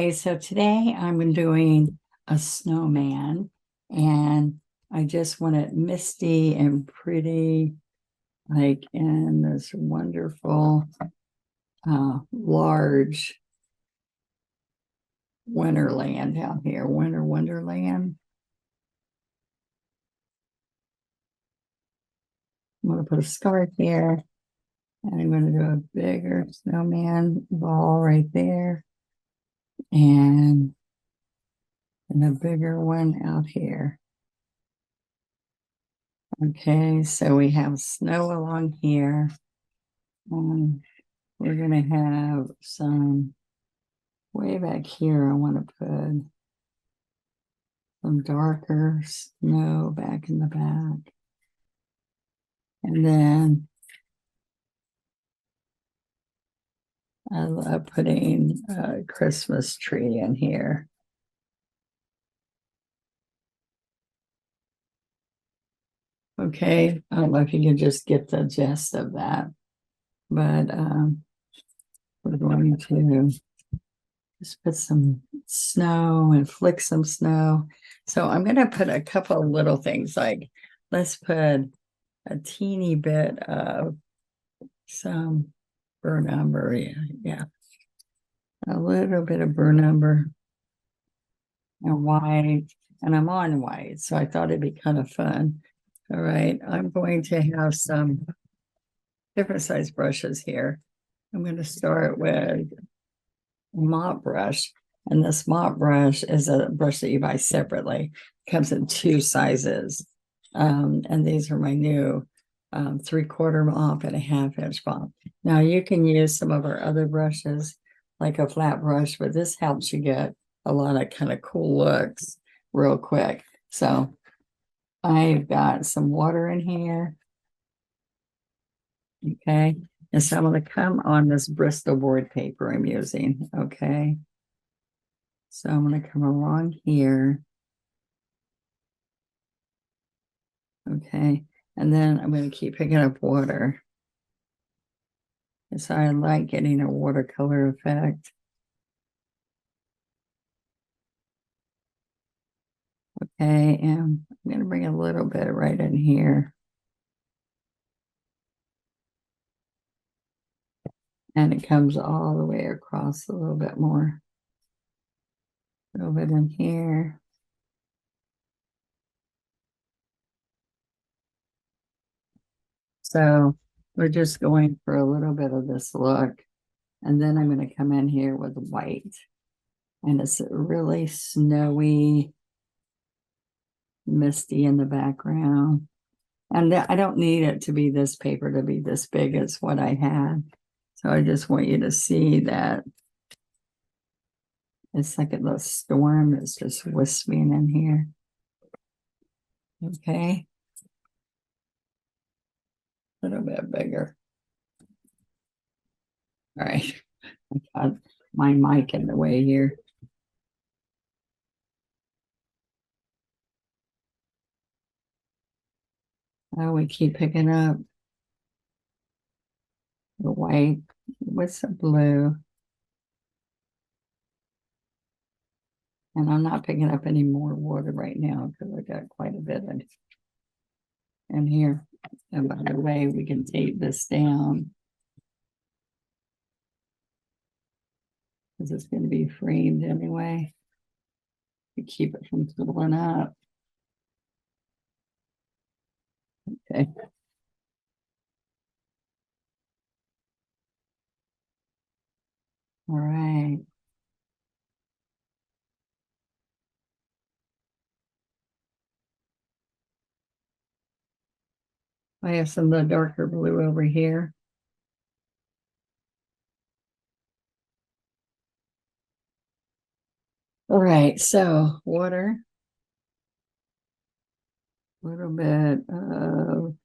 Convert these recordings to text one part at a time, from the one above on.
Okay, so today I'm doing a snowman, and I just want it misty and pretty, like in this wonderful, large Winterland out here, Winter Wonderland. I'm going to put a scarf here, and I'm going to do a bigger snowman ball right there, and a bigger one out here. Okay, so we have snow along here. We're going to have some way back here. I want to put some darker snow back in the back. And then I love putting a Christmas tree in here. Okay, I don't know if you can just get the gist of that, but we're going to just put some snow and flick some snow. So I'm going to put a couple of little things, like let's put a teeny bit of some burn umber. Yeah, a little bit of burn umber and white. And I'm on white, so I thought it'd be kind of fun. All right, I'm going to have some different size brushes here. I'm going to start with a mop brush. And this mop brush is a brush that you buy separately. It comes in two sizes. And these are my new 3/4 mop and a 1/2 inch mop. Now you can use some of our other brushes, like a flat brush, but this helps you get a lot of kind of cool looks real quick. So I've got some water in here. Okay. And so I'm going to come on this Bristol board paper I'm using. Okay. So I'm going to come along here. Okay. And then I'm going to keep picking up water. And so I like getting a watercolor effect. Okay. And I'm going to bring a little bit right in here. And it comes all the way across a little bit more. A little bit in here. So we're just going for a little bit of this look. And then I'm going to come in here with white. And it's really snowy, misty in the background. And I don't need it to be this paper to be this big as what I had. So I just want you to see that it's like a storm that's just wisping in here. Okay. A little bit bigger. All right. I got my mic in the way here. Oh, we keep picking up the white with some blue. And I'm not picking up any more water right now because I got quite a bit in here. And by the way, we can tape this down because it's going to be framed anyway to keep it from pulling up. Okay. All right. I have some of the darker blue over here. All right, so water, a little bit of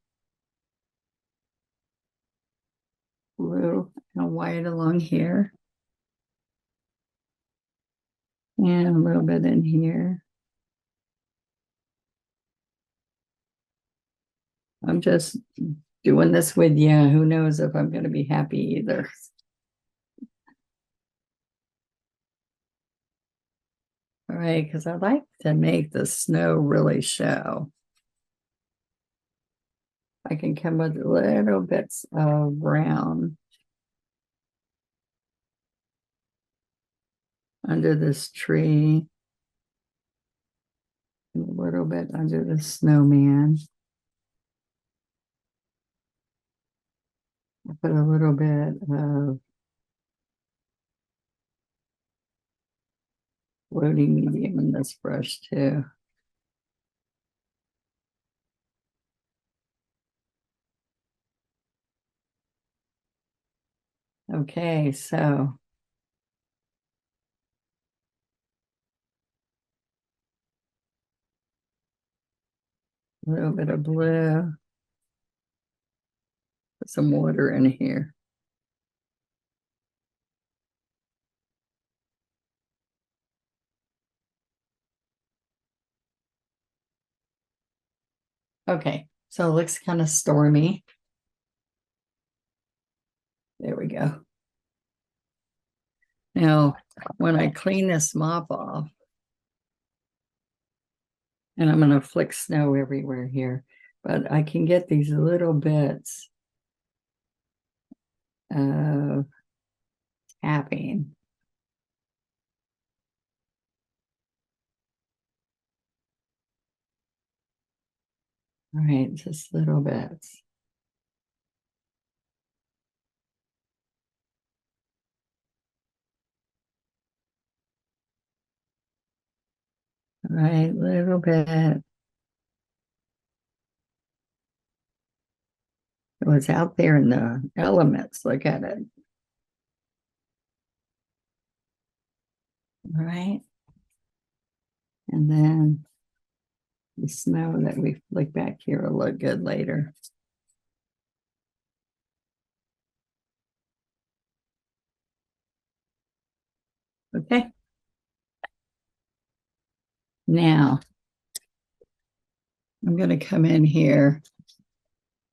blue and white along here, and a little bit in here. I'm just doing this with you. Who knows if I'm going to be happy either. All right, because I like to make the snow really show. I can come with little bits of brown under this tree, a little bit under the snowman. I put a little bit of floating medium in this brush too. Okay, so a little bit of blue, put some water in here. Okay, so it looks kind of stormy. There we go. Now, when I clean this mop off, and I'm going to flick snow everywhere here, but I can get these little bits of tapping. All right, just little bits. All right, little bit. It was out there in the elements. Look at it. All right. And then the snow that we flick back here will look good later. Okay. Now, I'm going to come in here.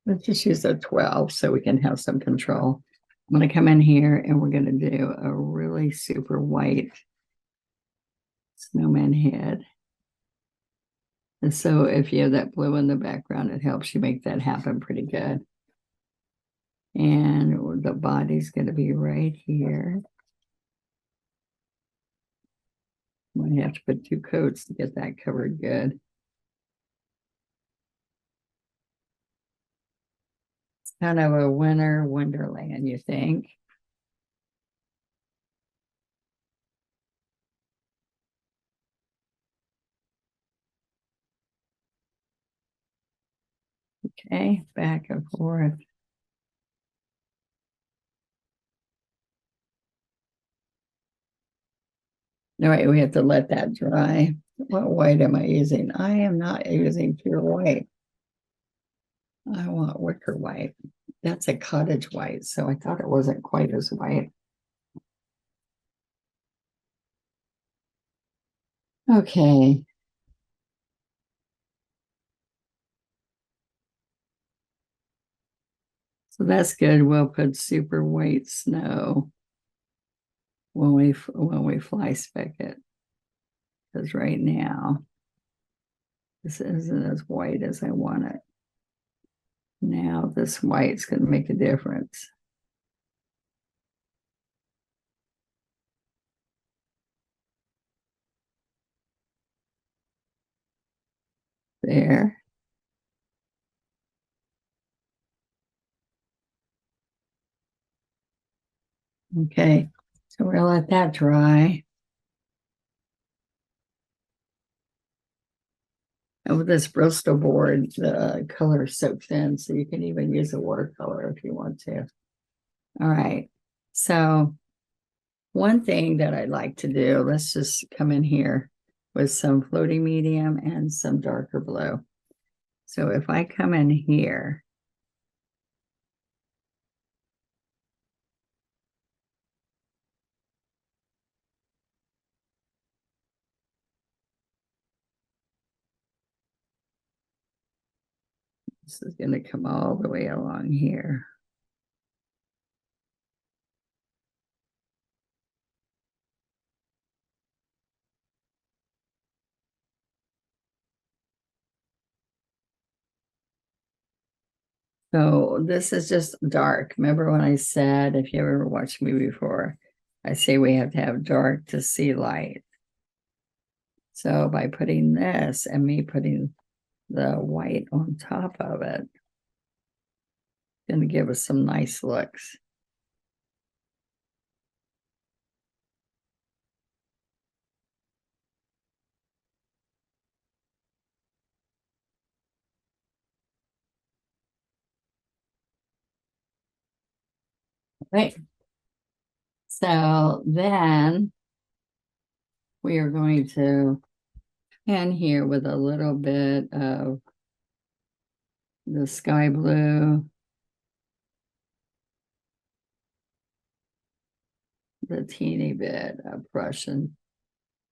Let's just use a 12 so we can have some control. I'm going to come in here and we're going to do a really super white snowman head. And so if you have that blue in the background, it helps you make that happen pretty good. And the body's going to be right here. Might have to put 2 coats to get that covered good. It's kind of a winter wonderland, you think? Okay, back and forth. All right, we have to let that dry. What white am I using? I am not using pure white. I want wicker white. That's a cottage white, so I thought it wasn't quite as white. Okay. So that's good. We'll put super white snow when we fly speck it. Because right now, this isn't as white as I want it. Now this white's going to make a difference. There. Okay, so we'll let that dry. And with this Bristol board, the color soaks in, so you can even use a watercolor if you want to. All right, so one thing that I'd like to do, let's just come in here with some floating medium and some darker blue. So if I come in here, this is going to come all the way along here. So this is just dark. Remember when I said, if you ever watched me before, I say we have to have dark to see light. So by putting this and me putting the white on top of it, going to give us some nice looks. Right. So then we are going to end here with a little bit of the sky blue, the teeny bit of Prussian,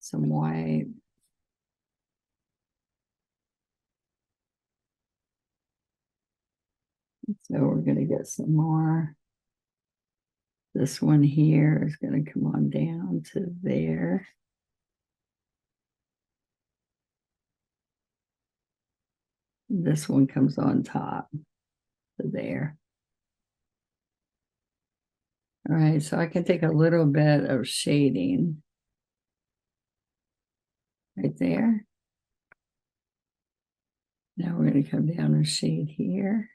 some white. So we're going to get some more. This one here is going to come on down to there. This one comes on top to there. All right, so I can take a little bit of shading right there. Now we're going to come down and shade here.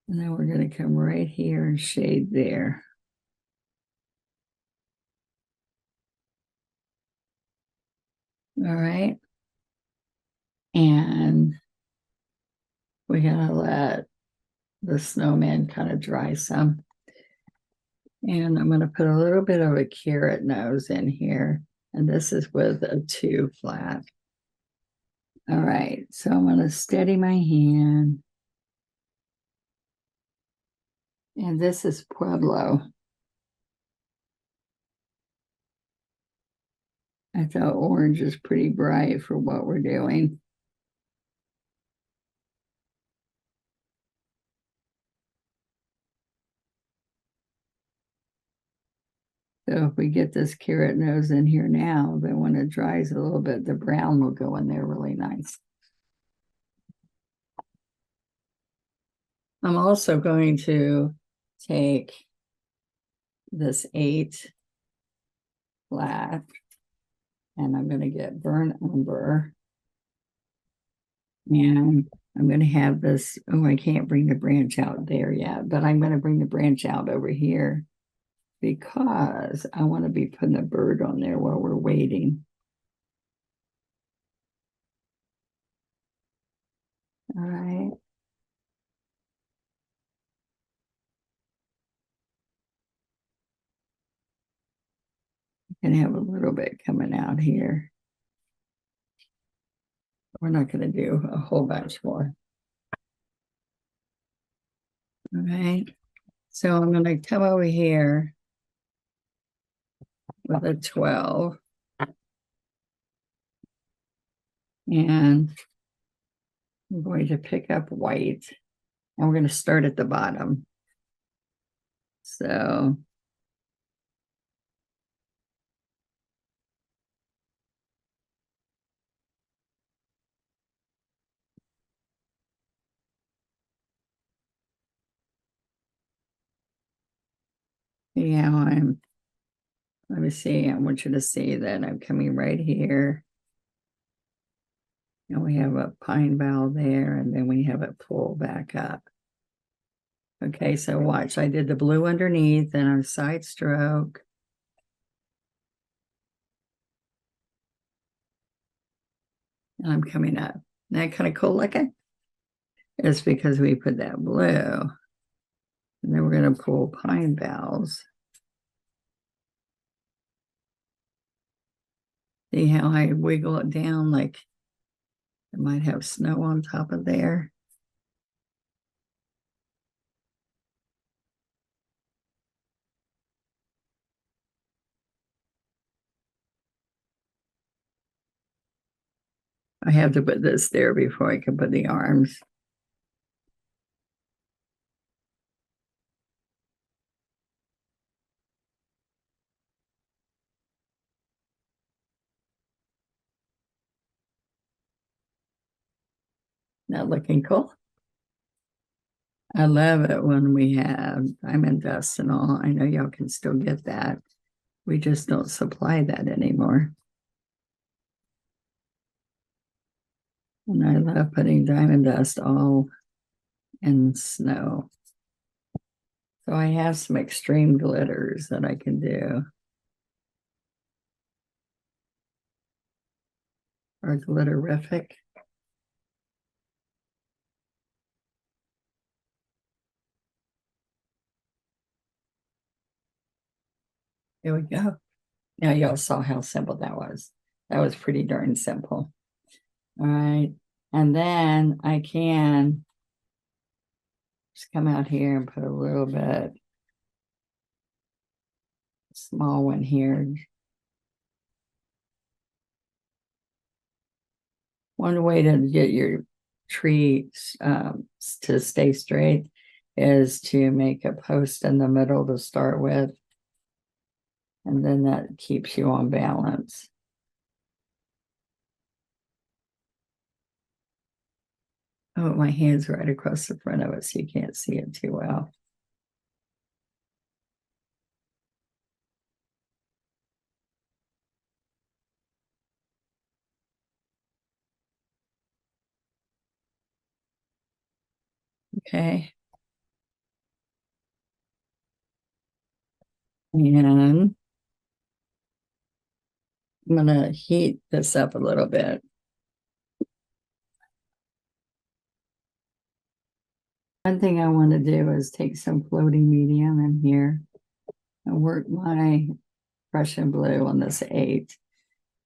And then we're going to come right here and shade there. All right. And we got to let the snowman kind of dry some. And I'm going to put a little bit of a carrot nose in here. And this is with a 2 flat. All right, so I'm going to steady my hand. And this is Pueblo. I thought orange is pretty bright for what we're doing. So if we get this carrot nose in here now, then when it dries a little bit, the brown will go in there really nice. I'm also going to take this 8 flat and I'm going to get burnt umber. And I'm going to have this, oh, I can't bring the branch out there yet, but I'm going to bring the branch out over here because I want to be putting a bird on there while we're waiting. All right. Gonna have a little bit coming out here. We're not gonna do a whole bunch more. All right. So I'm gonna come over here with a 12. And I'm going to pick up white. And we're going to start at the bottom. So yeah, let me see. I want you to see that I'm coming right here. And we have a pine bough there, and then we have it pull back up. Okay, so watch. I did the blue underneath and a side stroke. And I'm coming up. Isn't that kind of cool looking? It's because we put that blue. And then we're going to pull pine boughs. See how I wiggle it down like it might have snow on top of there. I have to put this there before I can put the arms. Not looking cool. I love it when we have diamond dust and all. I know y'all can still get that. We just don't supply that anymore. And I love putting diamond dust all in snow. So I have some extreme glitters that I can do. Or glitterific. There we go. Now y'all saw how simple that was. That was pretty darn simple. All right. And then I can just come out here and put a little bit small one here. One way to get your tree to stay straight is to make a post in the middle to start with. And then that keeps you on balance. Oh, my hand's right across the front of it, so you can't see it too well. Okay. And I'm going to heat this up a little bit. One thing I want to do is take some floating medium in here and work my Prussian blue on this 8.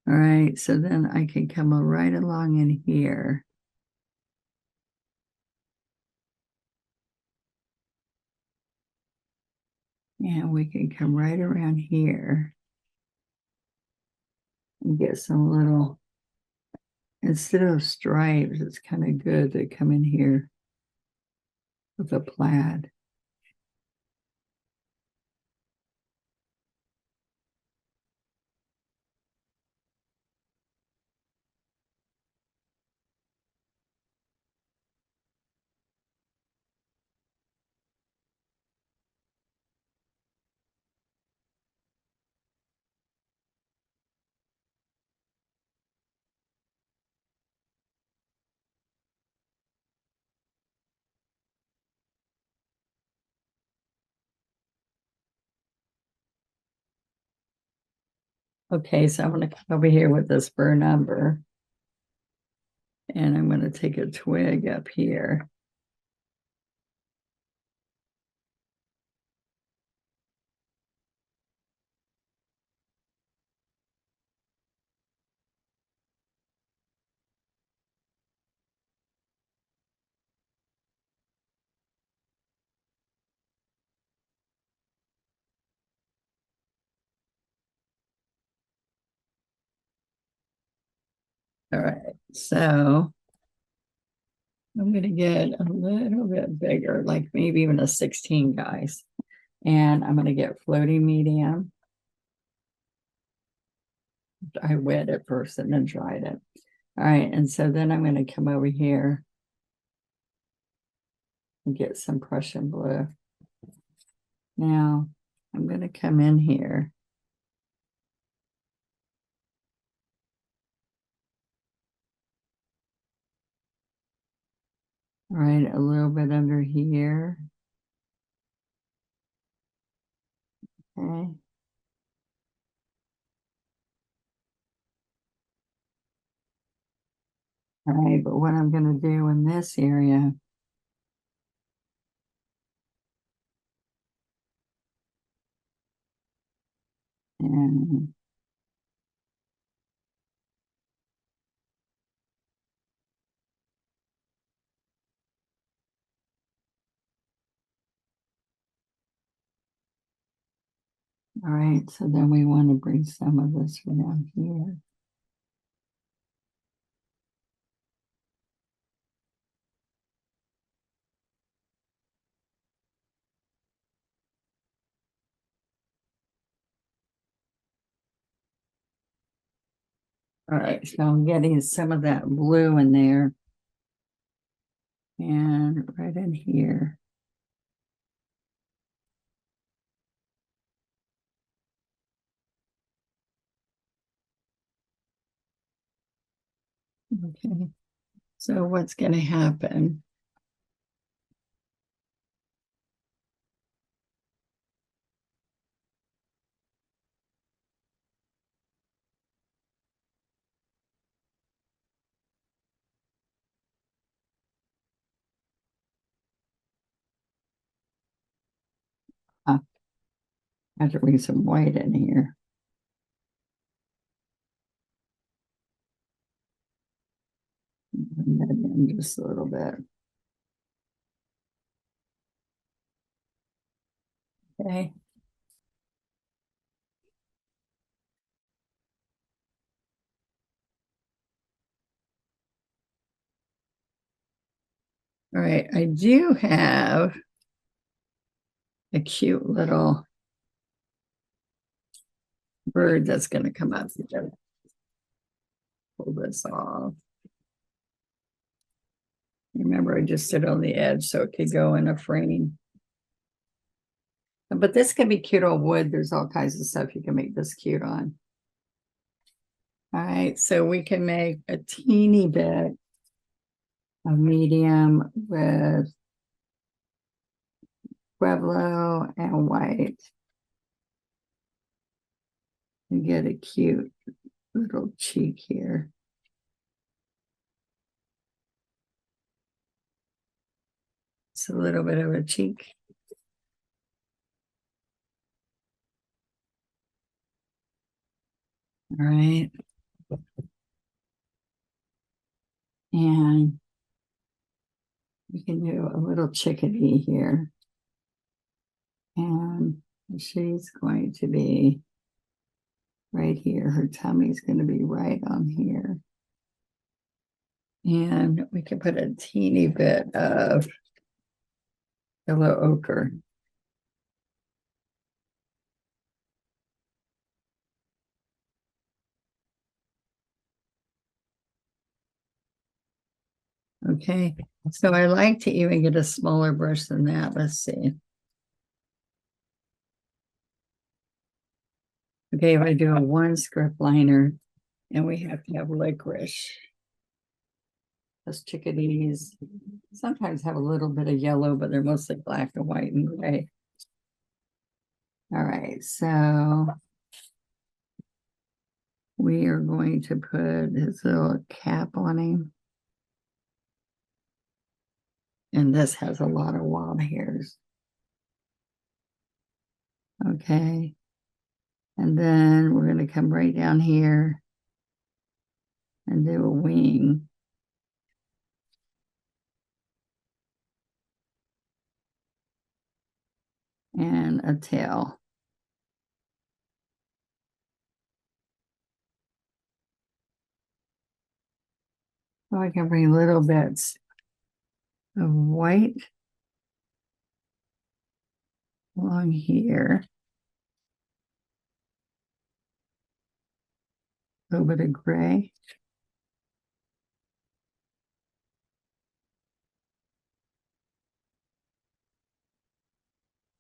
All right, so then I can come right along in here. And we can come right around here and get some little, instead of stripes, it's kind of good to come in here with a plaid. Okay, so I'm going to come over here with this burr number. And I'm going to take a twig up here. All right, so I'm going to get a little bit bigger, like maybe even a 16, guys. And I'm going to get floating medium. I wet it first and then dried it. All right, and so then I'm going to come over here and get some Prussian blue. Now, I'm going to come in here. All right, a little bit under here. Okay. All right, but what I'm going to do in this area, and all right, so then we want to bring some of this around here. All right, so I'm getting some of that blue in there and right in here. Okay, so what's going to happen? I have to bring some white in here. Bring that in just a little bit. Okay. All right, I do have a cute little bird that's going to come up. Pull this off. Remember, I just did on the edge so it could go in a frame. But this can be cute on wood. There's all kinds of stuff you can make this cute on. All right, so we can make a teeny bit of medium with Pueblo and white. And get a cute little cheek here. It's a little bit of a cheek. All right. And we can do a little chickadee here. And she's going to be right here. Her tummy's going to be right on here. And we can put a teeny bit of yellow ochre. Okay, so I like to even get a smaller brush than that. Let's see. Okay, if I do a 1 script liner, and we have to have licorice. Those chickadees sometimes have a little bit of yellow, but they're mostly black and white and gray. All right, so we are going to put his little cap on him. And this has a lot of wild hairs. Okay. And then we're going to come right down here and do a wing. And a tail. So I can bring little bits of white along here. A little bit of gray.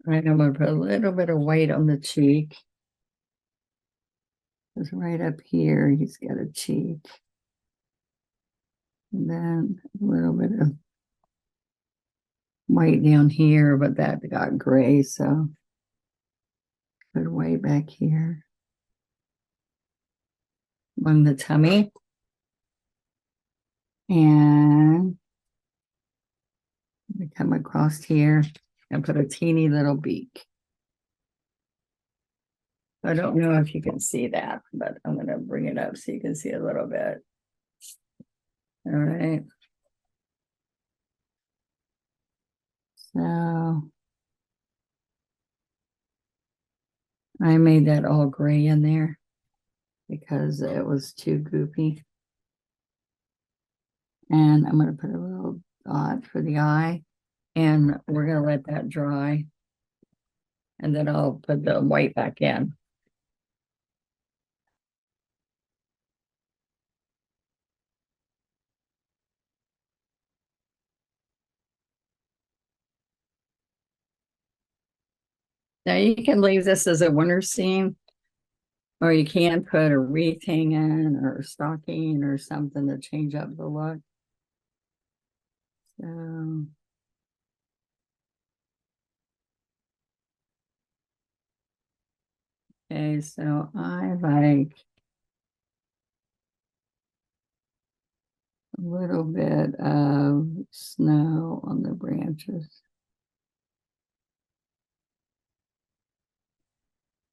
All right, I'm going to put a little bit of white on the cheek. Because right up here, he's got a cheek. And then a little bit of white down here, but that got gray, so put white back here. On the tummy. And we come across here and put a teeny little beak. I don't know if you can see that, but I'm going to bring it up so you can see a little bit. All right. So I made that all gray in there because it was too goopy. And I'm going to put a little dot for the eye, and we're going to let that dry. And then I'll put the white back in. Now you can leave this as a winter scene, Or you can put a wreath hanging or a stocking or something to change up the look. So, okay, so I like a little bit of snow on the branches.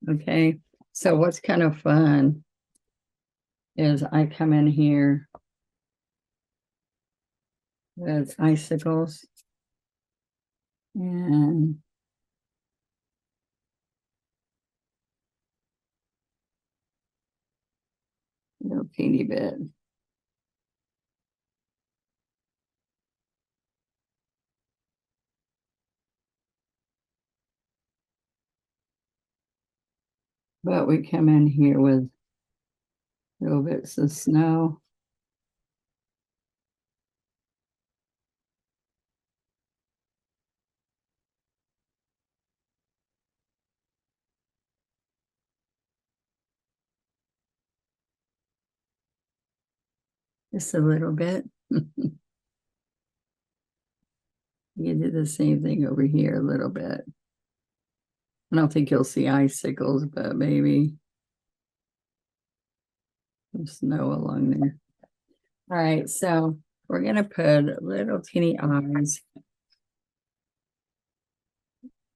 Okay, so what's kind of fun is I come in here with icicles and a little teeny bit. But we come in here with little bits of snow. Just a little bit. You can do the same thing over here a little bit. I don't think you'll see icicles, but maybe some snow along there. All right, so we're gonna put little teeny eyes.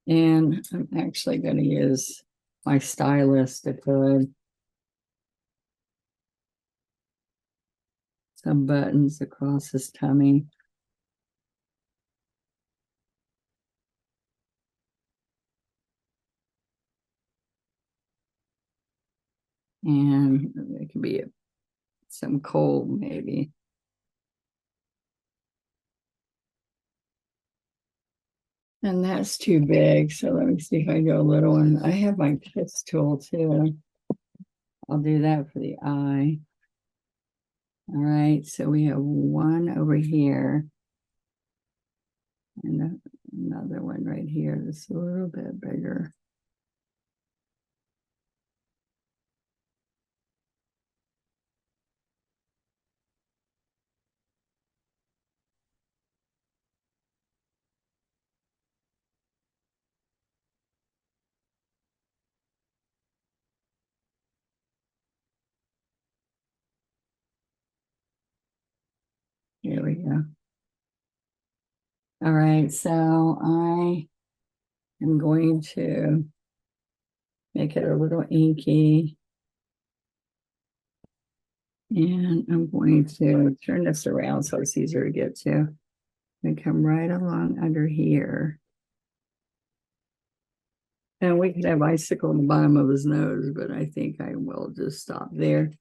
And I'm actually gonna use my stylus to put some buttons across his tummy. And it could be some coal maybe. And that's too big. So let me see if I go a little one. I have my kiss tool too. I'll do that for the eye. All right, so we have one over here and another one right here that's a little bit bigger. Here we go. All right, so I am going to make it a little inky. And I'm going to turn this around so it's easier to get to. And come right along under here. And we could have icicle on the bottom of his nose, but I think I will just stop there.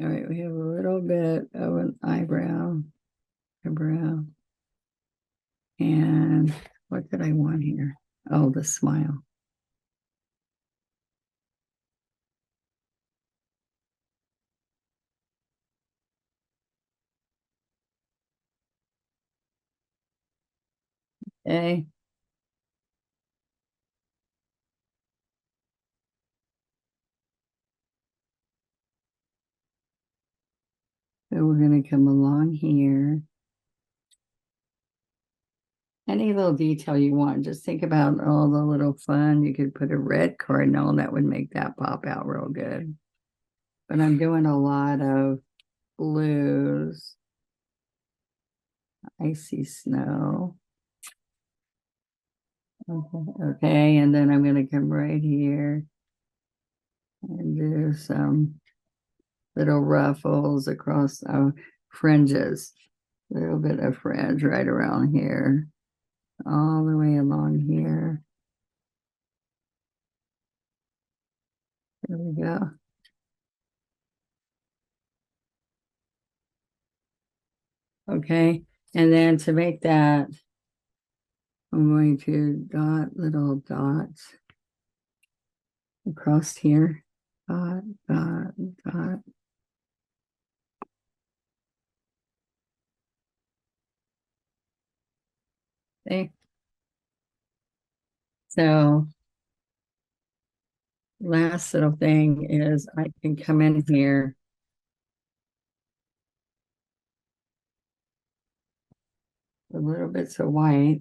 All right, we have a little bit of an eyebrow. And what did I want here? Oh, the smile. Okay. So we're going to come along here. Any little detail you want, just think about all the little fun. You could put a red cardinal, that would make that pop out real good. But I'm doing a lot of blues, icy snow. Okay, and then I'm going to come right here and do some little ruffles across fringes. A little bit of fringe right around here, all the way along here. There we go. Okay, and then to make that, I'm going to dot little dots across here. Dot, dot, dot. Okay. So last little thing is I can come in here with little bits of white.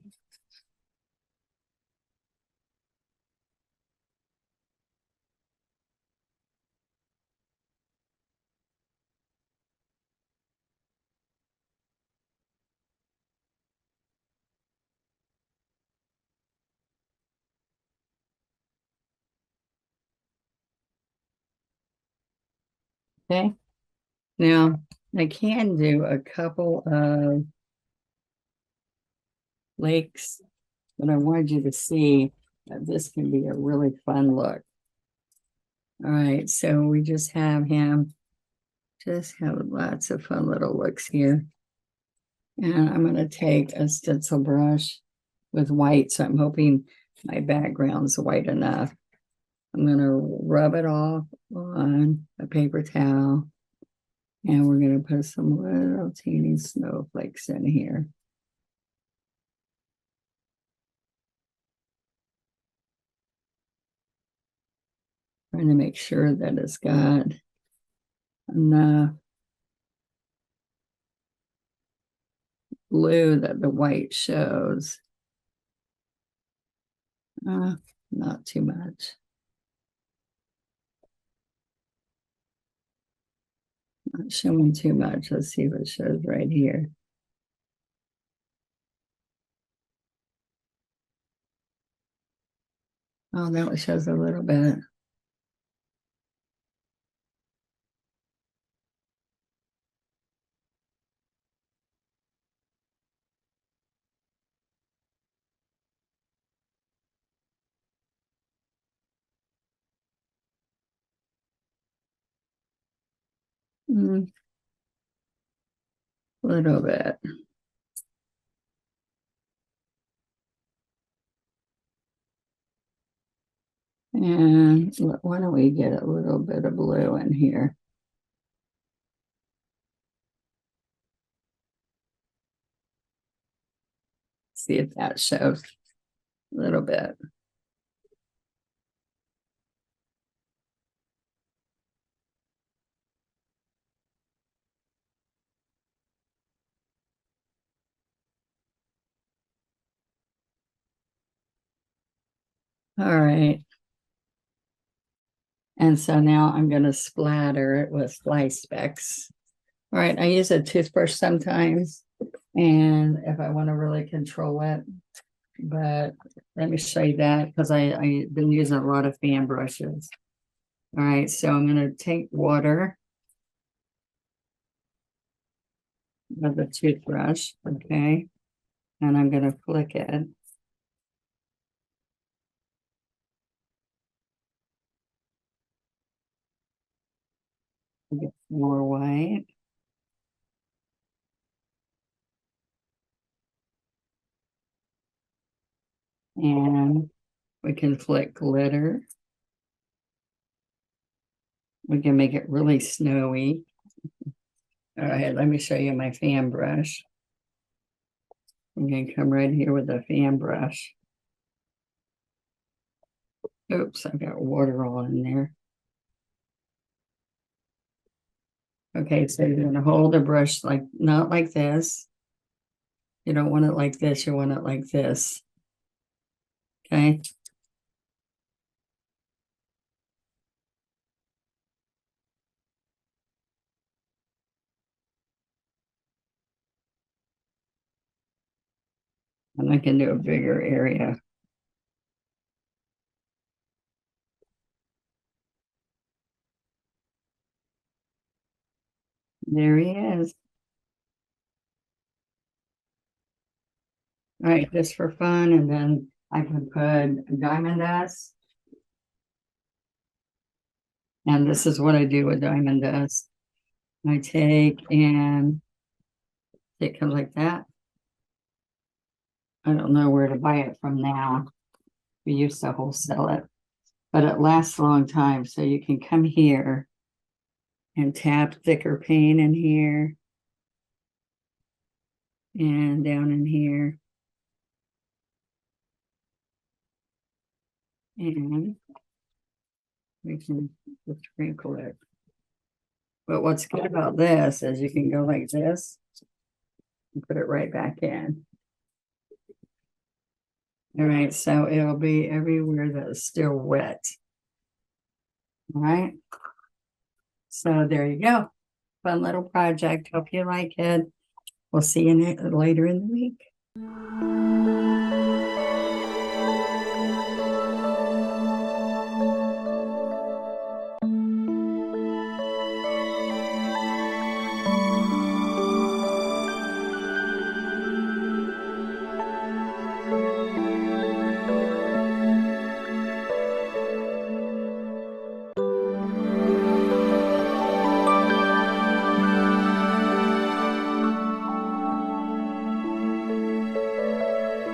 Okay. Now I can do a couple of lakes, but I wanted you to see that this can be a really fun look. All right, so we just have lots of fun little looks here. And I'm going to take a stencil brush with white, so I'm hoping my background's white enough. I'm going to rub it off on a paper towel, and we're going to put some little teeny snowflakes in here. Trying to make sure that it's got enough blue that the white shows. Not too much. Not showing too much. Let's see what shows right here. Oh, that one shows a little bit. A little bit. And why don't we get a little bit of blue in here? See if that shows a little bit. All right. And so now I'm going to splatter it with fly specks. All right. I use a toothbrush sometimes, and if I want to really control it, but let me show you that because I've been using a lot of fan brushes. All right. So I'm going to take water with the toothbrush. Okay. And I'm going to flick it. Get more white. And we can flick glitter. We can make it really snowy. All right, let me show you my fan brush. I'm going to come right here with a fan brush. Oops, I've got water all in there. Okay, so you're going to hold the brush like, not like this. You don't want it like this, you want it like this. Okay. And I can do a bigger area. There he is. All right, just for fun, and then I can put diamond dust. And this is what I do with diamond dust. I take and it comes like that. I don't know where to buy it from now. We used to wholesale it, but it lasts a long time. So you can come here and tap thicker paint in here and down in here. And we can just sprinkle it. But what's good about this is you can go like this and put it right back in. All right, so it'll be everywhere that is still wet. All right. So there you go. Fun little project. Hope you like it. We'll see you later in the week.